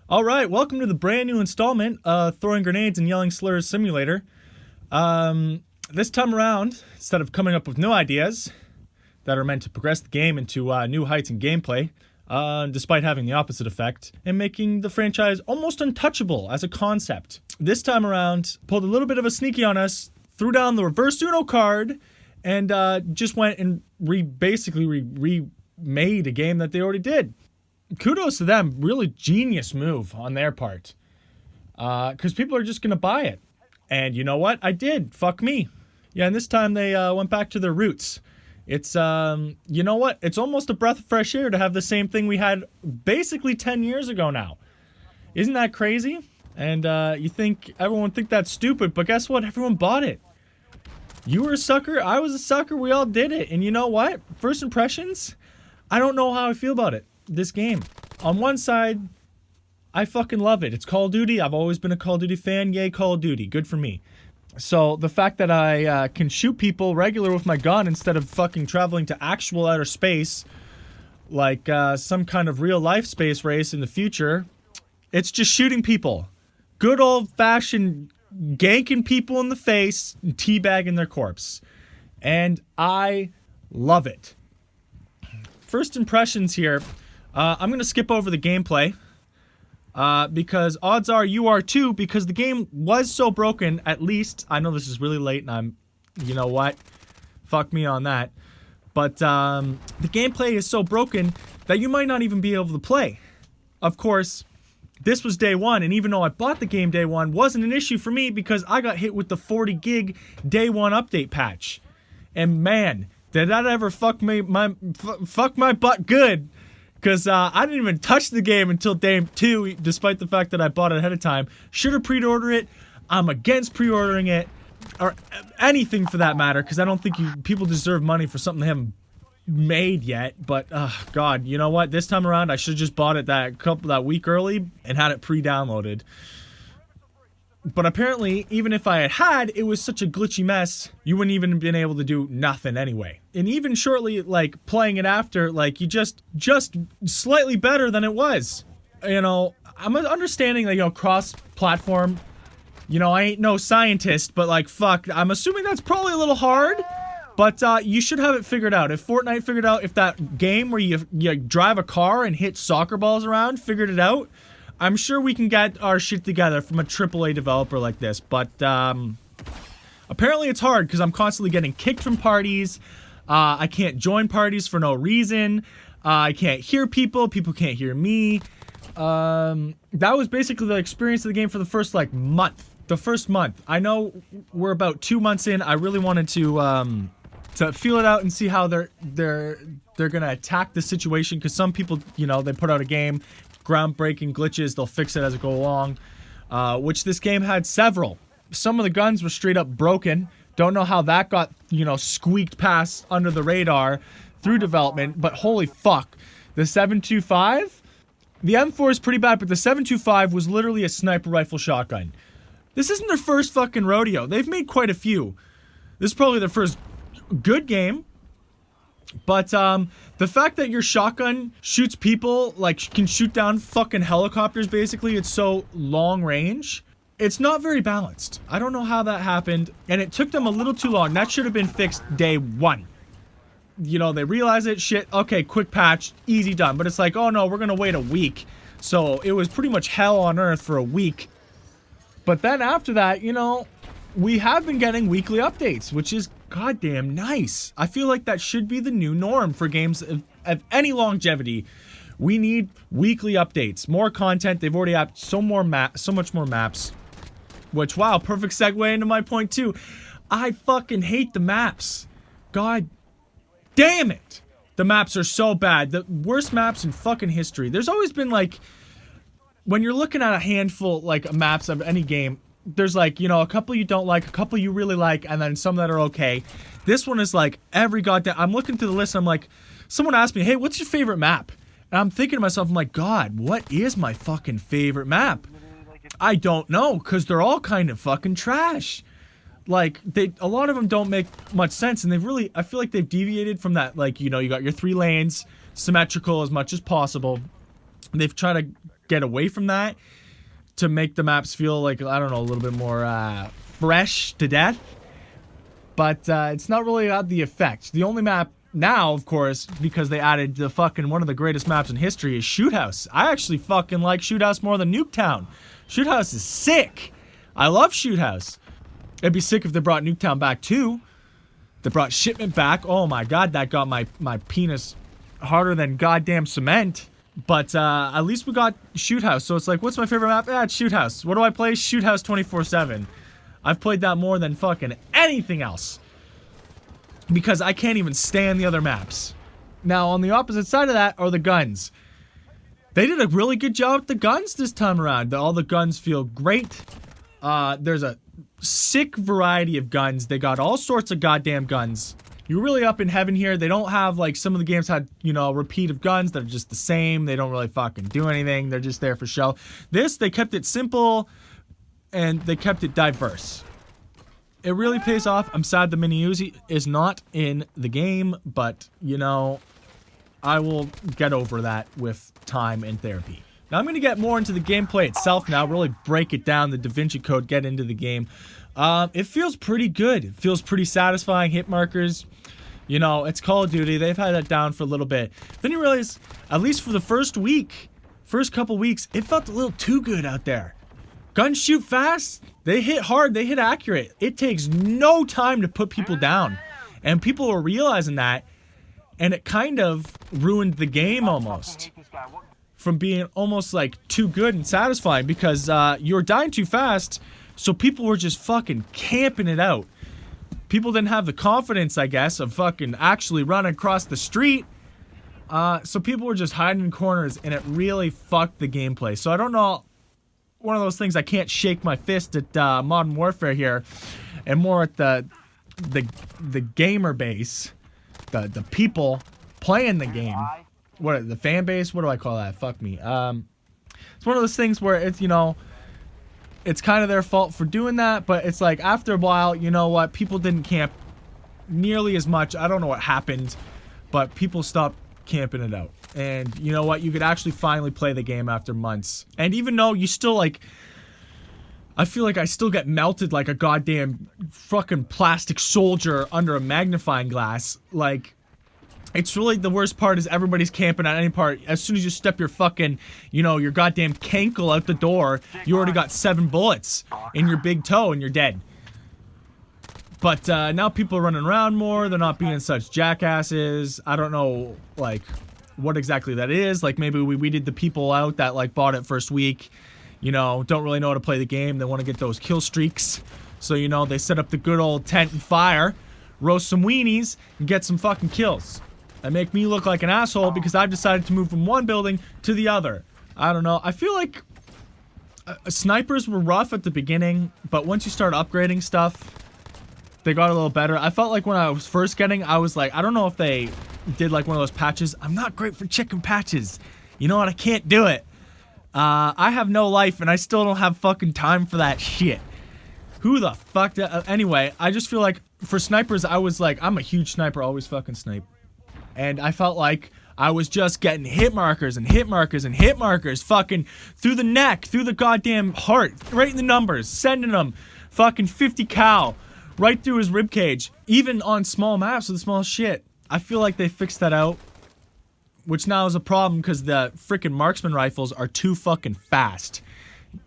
All right, welcome to the brand new installment, Throwing Grenades and Yelling Slurs Simulator. This time around, instead of coming up with new ideas that are meant to progress the game into new heights in gameplay, despite having the opposite effect, and making the franchise almost untouchable as a concept. This time around, pulled a little bit of a sneaky on us, threw down the reverse Uno card, and just went and basically remade a game that they already did. Kudos to them. Really genius move on their part. Because people are just going to buy it. And you know what? I did. Fuck me. Yeah, and this time they went back to their roots. It's, you know what? It's almost a breath of fresh air to have the same thing we had basically 10 years ago now. Isn't that crazy? And you think everyone think that's stupid, but guess what? Everyone bought it. You were a sucker. I was a sucker. We all did it. And you know what? First impressions? I don't know how I feel about it. This game. On one side, I fucking love it. It's Call of Duty. I've always been a Call of Duty fan. Yay, Call of Duty. Good for me. So the fact that I can shoot people regular with my gun instead of fucking traveling to actual outer space, like some kind of real life space race in the future, it's just shooting people. Good old fashioned ganking people in the face and teabagging their corpse. And I love it. First impressions here. I'm going to skip over the gameplay because odds are you are too, because the game was so broken, at least. I know this is really late and you know what? Fuck me on that. But the gameplay is so broken that you might not even be able to play. Of course, this was day one, and even though I bought the game day one, wasn't an issue for me because I got hit with the 40 gig day one update patch. And man, did that ever fuck my butt good. Because I didn't even touch the game until day 2, despite the fact that I bought it ahead of time. Should have pre-ordered it. I'm against pre-ordering it. Or anything for that matter, because I don't think people deserve money for something they haven't made yet. But, God, you know what? This time around, I should have just bought it that week early and had it pre-downloaded. But apparently, even if I had, it was such a glitchy mess, you wouldn't even have been able to do nothing anyway. And even shortly, like, playing it after, like, you just slightly better than it was. You know, I'm understanding that, you know, cross-platform, you know, I ain't no scientist, but, like, fuck, I'm assuming that's probably a little hard, but you should have it figured out. If Fortnite figured out, if that game where you drive a car and hit soccer balls around figured it out, I'm sure we can get our shit together from a AAA developer like this, but apparently it's hard because I'm constantly getting kicked from parties. I can't join parties for no reason. I can't hear people. People can't hear me. That was basically the experience of the game for the first, like, month. The first month. I know we're about 2 months in. I really wanted to feel it out and see how they're gonna attack the situation, because some people, you know, they put out a game, groundbreaking glitches, they'll fix it as it go along, which this game had several. Some of the guns were straight up broken. Don't know how that got, you know, squeaked past under the radar through development, but holy fuck. The 7.25? The M4 is pretty bad, but the 7.25 was literally a sniper rifle shotgun. This isn't their first fucking rodeo. They've made quite a few. This is probably their first good game. But the fact that your shotgun shoots people, like, can shoot down fucking helicopters, basically, it's so long range, it's not very balanced. I don't know how that happened, and it took them a little too long. That should have been fixed day one. You know, they realize it, shit, okay, quick patch, easy done. But it's like, oh no, we're gonna wait a week. So it was pretty much hell on earth for a week. But then after that, you know, we have been getting weekly updates, which is goddamn nice. I feel like that should be the new norm for games of any longevity. We need weekly updates, more content. They've already added so much more maps. Which, wow, perfect segue into my point too. I fucking hate the maps. God damn it. The maps are so bad. The worst maps in fucking history. There's always been, like, when you're looking at a handful, like, maps of any game, there's, like, you know, a couple you don't like, a couple you really like, and then some that are okay. This one is, like, every goddamn... I'm looking through the list, and I'm like... Someone asked me, hey, what's your favorite map? And I'm thinking to myself, I'm like, God, what is my fucking favorite map? I don't know, because they're all kind of fucking trash. Like, a lot of them don't make much sense, and they've really... I feel like they've deviated from that, like, you know, you got your 3 lanes, symmetrical as much as possible. They've tried to get away from that to make the maps feel like, I don't know, a little bit more fresh to death. But it's not really had the effect. The only map now, of course, because they added the fucking one of the greatest maps in history, is Shoot House. I actually fucking like Shoot House more than Nuketown. Shoot House is sick. I love Shoot House. It'd be sick if they brought Nuketown back too. They brought Shipment back. Oh my god, that got my penis harder than goddamn cement. But at least we got Shoot House. So it's like, what's my favorite map? Yeah, it's Shoot House. What do I play? Shoot House 24/7. I've played that more than fucking anything else. Because I can't even stand the other maps. Now, on the opposite side of that are the guns. They did a really good job with the guns this time around. All the guns feel great. There's a sick variety of guns. They got all sorts of goddamn guns. You're really up in heaven here. They don't have, like, some of the games had, you know, a repeat of guns that are just the same. They don't really fucking do anything. They're just there for show. This, they kept it simple, and they kept it diverse. It really pays off. I'm sad the Mini Uzi is not in the game, but, you know, I will get over that with time and therapy. Now, I'm going to get more into the gameplay itself now, really break it down, the Da Vinci Code, get into the game. It feels pretty good. It feels pretty satisfying. Hit markers, you know, it's Call of Duty. They've had that down for a little bit. Then you realize, at least for the first couple weeks, it felt a little too good out there. Guns shoot fast. They hit hard. They hit accurate. It takes no time to put people down. And people are realizing that. And it kind of ruined the game almost. From being almost like too good and satisfying. Because you were dying too fast. So people were just fucking camping it out. People didn't have the confidence, I guess, of fucking actually running across the street. So people were just hiding in corners. And it really fucked the gameplay. So I don't know. One of those things I can't shake my fist at Modern Warfare here, and more at the gamer base, the people playing the game. What, the fan base? What do I call that? Fuck me. It's one of those things where it's, you know, it's kind of their fault for doing that, but it's like after a while, you know what? People didn't camp nearly as much. I don't know what happened, but people stopped camping it out. And you know what? You could actually finally play the game after months. And even though you still, like, I feel like I still get melted like a goddamn fucking plastic soldier under a magnifying glass. Like, it's really the worst part is everybody's camping at any part. As soon as you step your fucking, you know, your goddamn cankle out the door, you already got 7 bullets in your big toe and you're dead. But now people are running around more. They're not being such jackasses. I don't know, like, what exactly that is. Like, maybe we weeded the people out that, like, bought it first week, you know, don't really know how to play the game. They want to get those kill streaks. So, you know, they set up the good old tent and fire, roast some weenies, and get some fucking kills. That make me look like an asshole because I've decided to move from one building to the other. I don't know. I feel like snipers were rough at the beginning, but once you start upgrading stuff, they got a little better. I felt like when I was first getting, I was like, I don't know if they did like one of those patches. I'm not great for chicken patches. You know what? I can't do it. I have no life and I still don't have fucking time for that shit. Who the fuck? Anyway, I just feel like for snipers, I was like, I'm a huge sniper, always fucking snipe. And I felt like I was just getting hit markers and hit markers and hit markers fucking through the neck, through the goddamn heart, right in the numbers, sending them fucking 50 cal right through his ribcage, even on small maps with small shit. I feel like they fixed that out, which now is a problem because the freaking marksman rifles are too fucking fast.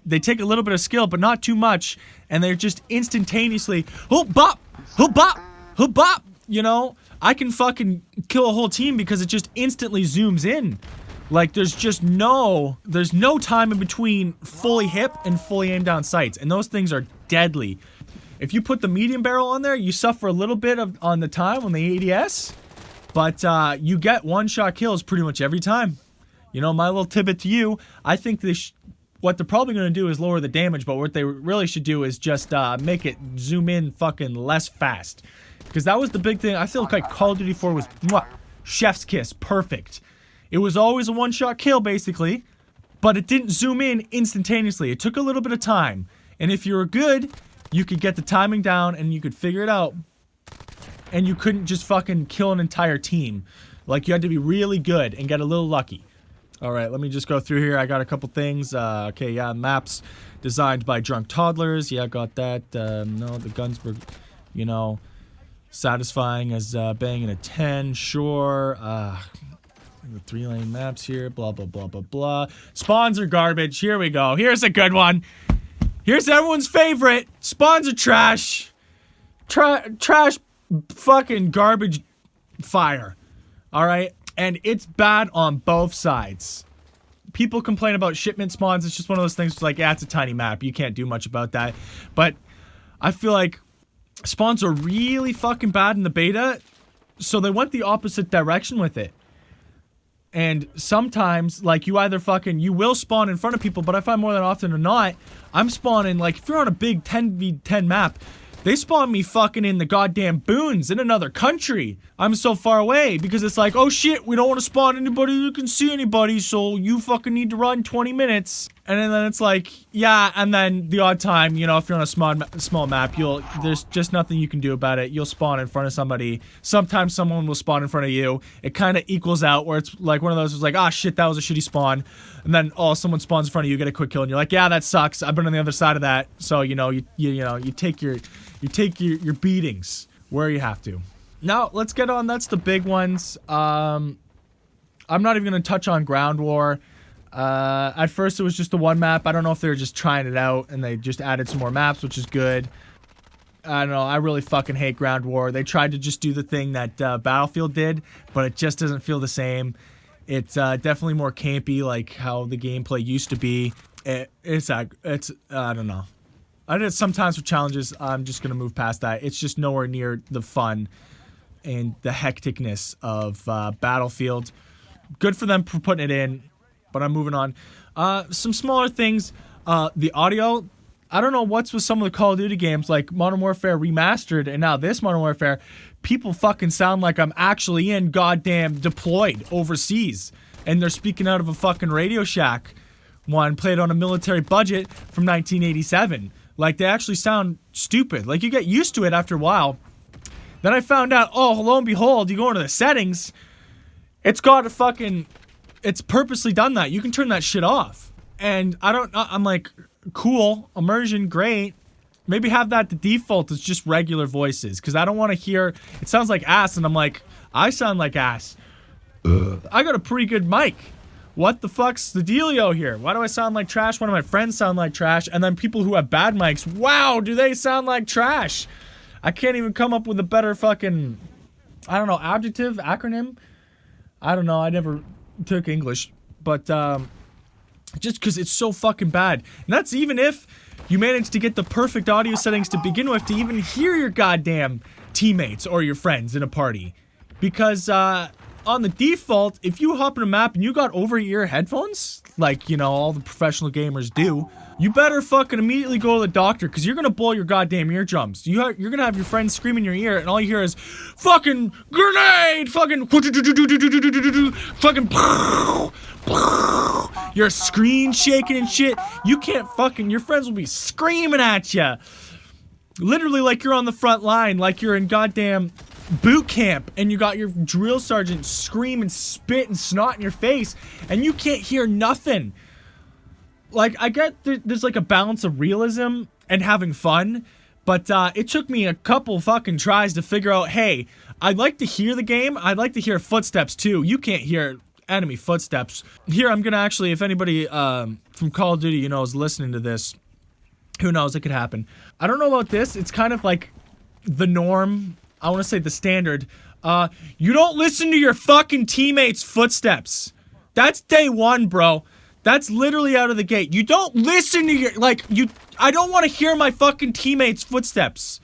They take a little bit of skill, but not too much, and they're just instantaneously, oh bop, oh bop, oh bop, you know? I can fucking kill a whole team because it just instantly zooms in. Like, there's no time in between fully hip and fully aimed down sights, and those things are deadly. If you put the medium barrel on there, you suffer a little bit on the time on the ADS, but you get one-shot kills pretty much every time. You know, my little tidbit to you, I think what they're probably going to do is lower the damage, but what they really should do is just make it zoom in fucking less fast. Because that was the big thing. I feel like Call of Duty 4 was chef's kiss, perfect. It was always a one-shot kill, basically, but it didn't zoom in instantaneously. It took a little bit of time. And if you were good, you could get the timing down and you could figure it out. And you couldn't just fucking kill an entire team. Like, you had to be really good and get a little lucky. All right, let me just go through here. I got a couple things. Okay, yeah, maps designed by drunk toddlers. Yeah, got that. No, the guns were, you know, satisfying as banging a 10. Sure. The 3-lane maps here. Blah, blah, blah, blah, blah. Spawns are garbage. Here we go. Here's a good one. Here's everyone's favorite. Spawns are trash. Trash fucking garbage fire. All right? And it's bad on both sides. People complain about shipment spawns. It's just one of those things like, yeah, it's a tiny map. You can't do much about that. But I feel like spawns are really fucking bad in the beta. So they went the opposite direction with it. And sometimes, like, you will spawn in front of people, but I find more than often than not, I'm spawning, like, if you're on a big 10v10 map, they spawn me fucking in the goddamn boons in another country. I'm so far away because it's like, oh shit, we don't want to spawn anybody who can see anybody, so you fucking need to run 20 minutes. And then it's like, yeah, and then the odd time, you know, if you're on a small map, there's just nothing you can do about it. You'll spawn in front of somebody. Sometimes someone will spawn in front of you. It kind of equals out where it's like one of those was like, ah, shit, that was a shitty spawn. And then, oh, someone spawns in front of you, get a quick kill, and you're like, yeah, that sucks. I've been on the other side of that. So, you know, you take your beatings where you have to. Now, let's get on. That's the big ones. I'm not even going to touch on Ground War. At first, it was just the one map. I don't know if they were just trying it out and they just added some more maps, which is good. I don't know. I really fucking hate Ground War. They tried to just do the thing that Battlefield did, but it just doesn't feel the same. It's definitely more campy, like how the gameplay used to be. It's I don't know. I know sometimes with challenges, I'm just going to move past that. It's just nowhere near the fun and the hecticness of Battlefield. Good for them for putting it in, but I'm moving on. Some smaller things. The audio, I don't know what's with some of the Call of Duty games, like Modern Warfare Remastered, and now this Modern Warfare, people fucking sound like I'm actually in goddamn deployed overseas. And they're speaking out of a fucking Radio Shack one played on a military budget from 1987. Like, they actually sound stupid. Like, you get used to it after a while. Then I found out, oh, lo and behold, you go into the settings, it's purposely done that. You can turn that shit off. And I'm like, cool, immersion, great. Maybe have that the default is just regular voices. Because I don't want to hear, it sounds like ass, and I'm like, I sound like ass. I got a pretty good mic. What the fuck's the dealio here? Why do I sound like trash? One of my friends sound like trash. And then people who have bad mics, wow, do they sound like trash? I can't even come up with a better fucking, I don't know, adjective, acronym. I don't know. I never took English. But just because it's so fucking bad. And that's even if you manage to get the perfect audio settings to begin with to even hear your goddamn teammates or your friends in a party. Because, on the default, if you hop in a map and you got over-ear headphones, like, you know, all the professional gamers do, you better fucking immediately go to the doctor, because you're gonna blow your goddamn eardrums. You're gonna have your friends scream in your ear, and all you hear is, fucking grenade! Fucking, fucking, your screen shaking and shit. You can't fucking, your friends will be screaming at you. Literally like you're on the front line, like you're in goddamn boot camp and you got your drill sergeant scream and spit and snot in your face and you can't hear nothing. Like, I get there's like a balance of realism and having fun, but it took me a couple fucking tries to figure out, hey, I'd like to hear the game. I'd like to hear footsteps too. You can't hear enemy footsteps. Here, I'm gonna actually, if anybody from Call of Duty, you know, is listening to this, who knows, it could happen. I don't know about this. It's kind of like the norm. I want to say the standard. You don't listen to your fucking teammates' footsteps. That's day one, bro. That's literally out of the gate. You don't listen to your, I don't want to hear my fucking teammates' footsteps.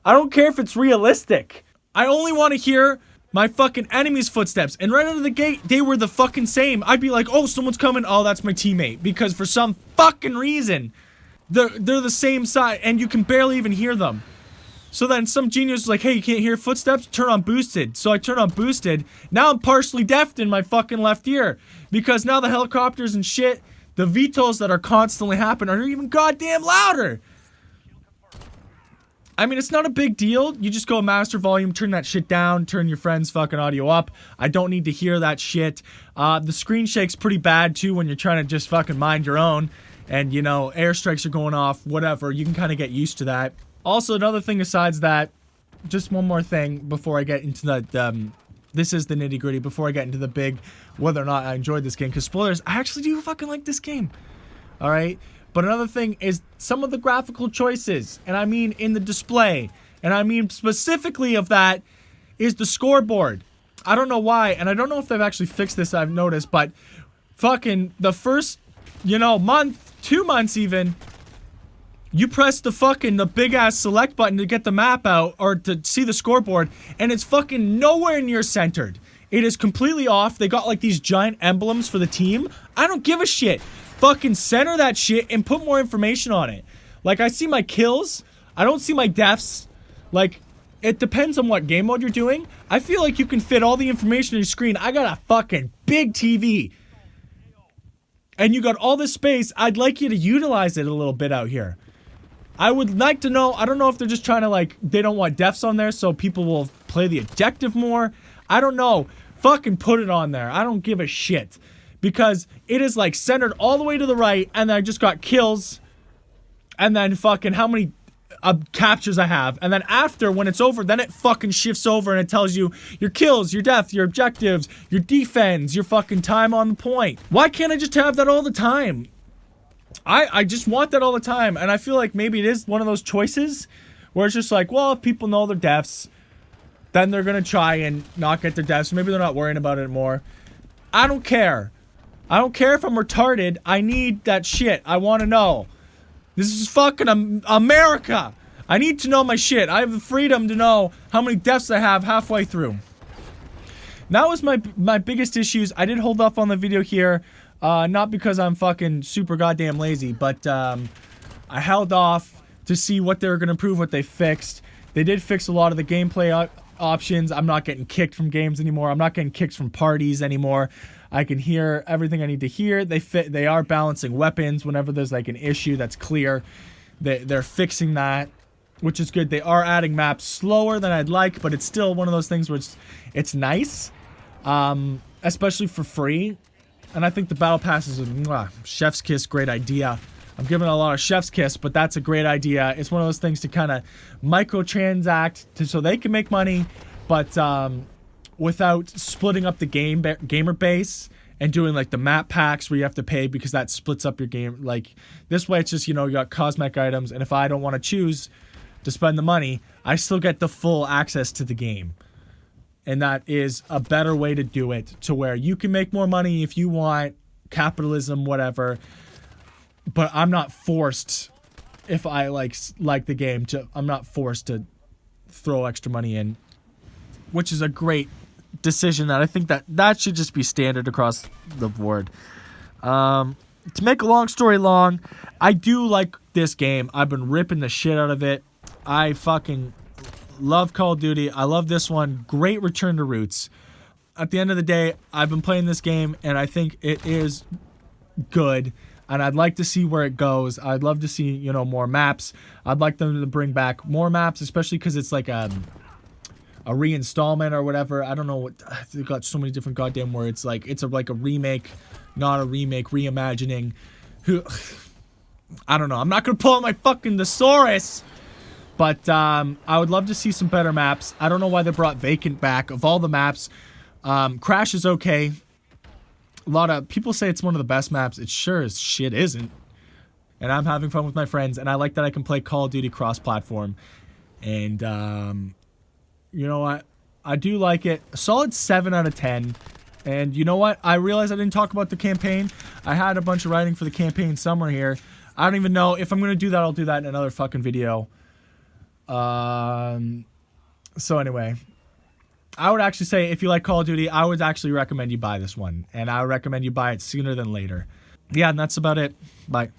I don't care if it's realistic. I only want to hear my fucking enemy's footsteps. And right out of the gate, they were the fucking same. I'd be like, oh, someone's coming. Oh, that's my teammate. Because for some fucking reason, they're the same side and you can barely even hear them. So then some genius was like, hey, you can't hear footsteps? Turn on boosted. So I turn on boosted. Now I'm partially deafened in my fucking left ear. Because now the helicopters and shit, the VTOLs that are constantly happening are even goddamn louder. I mean, it's not a big deal. You just go master volume, turn that shit down, turn your friend's fucking audio up. I don't need to hear that shit. The screen shake's pretty bad too when you're trying to just fucking mind your own. And, you know, airstrikes are going off, whatever. You can kind of get used to that. Also, another thing besides that, just one more thing before I get into the, this is the nitty gritty, before I get into the big, whether or not I enjoyed this game. Because spoilers, I actually do fucking like this game. All right? But another thing is some of the graphical choices, and I mean in the display, and I mean specifically of that, is the scoreboard. I don't know why, and I don't know if they've actually fixed this, I've noticed, but fucking the first, you know, month, 2 months even, you press the big ass select button to get the map out, or to see the scoreboard, and it's fucking nowhere near centered. It is completely off. They got like these giant emblems for the team. I don't give a shit. Fucking center that shit and put more information on it. Like, I see my kills. I don't see my deaths. Like, it depends on what game mode you're doing. I feel like you can fit all the information on your screen. I got a fucking big TV. And you got all this space. I'd like you to utilize it a little bit out here. I would like to know, I don't know if they're just trying to, like, they don't want deaths on there so people will play the objective more. I don't know. Fucking put it on there. I don't give a shit. Because it is like centered all the way to the right, and then I just got kills, and then fucking how many captures I have, and then after, when it's over, then it fucking shifts over and it tells you your kills, your death, your objectives, your defense, your fucking time on the point. Why can't I just have that all the time? I just want that all the time, and I feel like maybe it is one of those choices where it's just like, well, if people know their deaths, then they're gonna try and not get their deaths. Maybe they're not worrying about it more. I don't care. I don't care if I'm retarded. I need that shit. I want to know. This is fucking America. I need to know my shit. I have the freedom to know how many deaths I have halfway through. That was my biggest issues. I did hold off on the video here. Not because I'm fucking super goddamn lazy, but I held off to see what they were going to improve, what they fixed. They did fix a lot of the gameplay options. I'm not getting kicked from games anymore. I'm not getting kicked from parties anymore. I can hear everything I need to hear. They are balancing weapons whenever there's like an issue that's clear. They're fixing that, which is good. They are adding maps slower than I'd like, but it's still one of those things where it's nice, especially for free. And I think the battle pass is a chef's kiss, great idea. I'm giving a lot of chef's kiss, but that's a great idea. It's one of those things to kind of microtransact so they can make money, but without splitting up the gamer base and doing like the map packs where you have to pay because that splits up your game. Like this way, it's just, you know, you got cosmetic items, and if I don't want to choose to spend the money, I still get the full access to the game. And that is a better way to do it, to where you can make more money if you want, capitalism, whatever. But I'm not forced, if I like the game, I'm not forced to throw extra money in, which is a great decision that I think that should just be standard across the board. To make a long story long, I do like this game. I've been ripping the shit out of it. I fucking love Call of Duty. I love this one. Great return to roots. At the end of the day, I've been playing this game, and I think it is good. And I'd like to see where it goes. I'd love to see, you know, more maps. I'd like them to bring back more maps, especially because it's like a reinstallment or whatever. I don't know what, they've got so many different goddamn words. Like, it's like a remake, not a remake, reimagining. I don't know. I'm not going to pull out my fucking thesaurus. But I would love to see some better maps. I don't know why they brought Vacant back. Of all the maps, Crash is okay. A lot of people say it's one of the best maps. It sure as shit isn't. And I'm having fun with my friends, and I like that I can play Call of Duty cross-platform. And, you know what? I do like it. A solid 7 out of 10. And you know what? I realized I didn't talk about the campaign. I had a bunch of writing for the campaign somewhere here. I don't even know. If I'm going to do that, I'll do that in another fucking video. So anyway, I would actually say if you like Call of Duty, I would actually recommend you buy this one. And I would recommend you buy it sooner than later. Yeah, and that's about it. Bye.